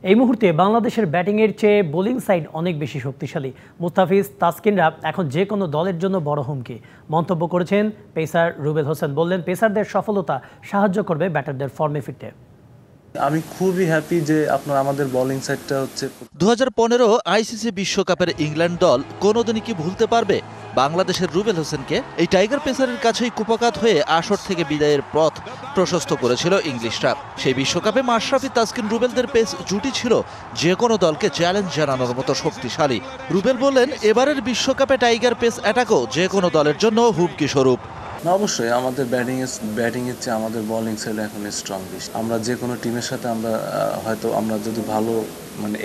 এই মুহূর্তে বাংলাদেশের ব্যাটিংয়ের চেয়ে বোলিং সাইড অনেক বেশি শক্তিশালী। মুস্তাফিজ, তাসকিনরা এখন যে কোনো দলের জন্য বড় হুমকি মন্তব্য করেছেন পেসার রুবেল হোসেন। বললেন, পেসারদের সফলতা সাহায্য করবে ব্যাটারদের ফর্মে ফিরতে। আমি খুবই হ্যাপি যে আপনার আমাদের বোলিং সাইডটা হচ্ছে 2015 আইসিসি বিশ্বকাপের ইংল্যান্ড দল কোনোদিনই কি ভুলতে পারবে বাংলাদেশের রুবেল হোসেনকে? এই টাইগার পেসারের কাছেই কুপকাত হয়ে আসর থেকে বিদায়ের পথ প্রশস্ত করেছিল ইংলিশরা। সেই বিশ্বকাপে মাশরাফি, তাসকিন, রুবেলদের পেস জুটি ছিল যে কোনো দলকে চ্যালেঞ্জ জানানোর মতো শক্তিশালী। রুবেল বললেন, এবারের বিশ্বকাপে টাইগার পেস অ্যাটাকও যে কোনো দলের জন্য হুমকি স্বরূপ। না, অবশ্যই আমাদের ব্যাটিংয়ের চেয়ে আমাদের বোলিং সাইড এখন স্ট্রং বেশি। আমরা যে কোনো টিমের সাথে হয়তো আমরা যদি ভালো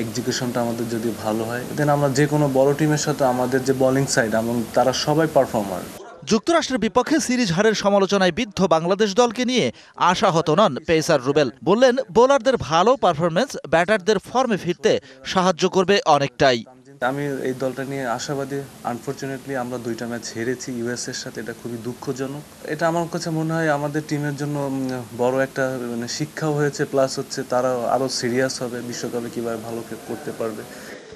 এক্সিকিউশনটা আমাদের যদি ভালো হয়, দেন আমরা যে কোনো বড় টিমের সাথে আমাদের যে বোলিং সাইড এবং তারা সবাই পারফর্মার। যুক্তরাষ্ট্রের বিপক্ষে সিরিজ হারের সমালোচনায় বিদ্ধ বাংলাদেশ দলকে নিয়ে আশাহত নন পেসার রুবেল। বললেন, বোলারদের ভালো পারফরমেন্স ব্যাটারদের ফর্মে ফিরতে সাহায্য করবে অনেকটাই। আমি এই দলটা নিয়ে আশাবাদী। আনফরচুনেটলি আমরা 2টা ম্যাচ হেরেছি ইউএস এর সাথে, এটা খুবই দুঃখজনক। এটা আমার কাছে মনে হয় আমাদের টিমের জন্য বড় একটা শিক্ষাও হয়েছে, প্লাস হচ্ছে তারা আরো সিরিয়াস হবে, বিশ্বকাপে কিভাবে ভালো করতে পারবে।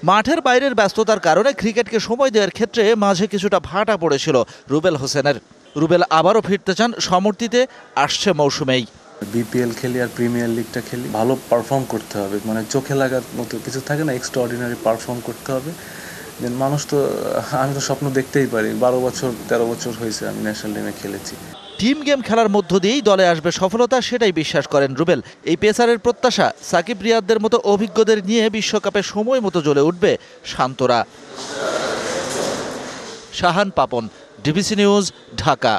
মাঠের বাইরের ব্যস্ততার কারণে ক্রিকেটকে সময় দেওয়ার ক্ষেত্রে মাঝে কিছুটা ভাটা পড়েছিল রুবেল হোসেনের। রুবেল আবারও ফিরতে চান সমর্থিতে আসছে মৌসুমেই। বিপিএল খেলি আর প্রিমিয়ার লিগটা খেলি, ভালো পারফর্ম করতে হবে, চোখে লাগার মতো কিছু থাকে না, এক্সট্রা অর্ডিনারি পারফর্ম করতে হবে। দেন আমি তো স্বপ্ন দেখতেই পারি। 13 বছর হয়েছে আমি ন্যাশনাল টিমে খেলেছি। টিম গেম খেলার মধ্য দিয়েই দলে আসবে সফলতা, সেটাই বিশ্বাস করেন রুবেল। এই পেসারের প্রত্যাশা, সাকিব, রিয়াদদের মতো অভিজ্ঞদের নিয়ে বিশ্বকাপে সময় মতো জ্বলে উঠবে শান্তরা। Shahan Papon, DBC news, Dhaka.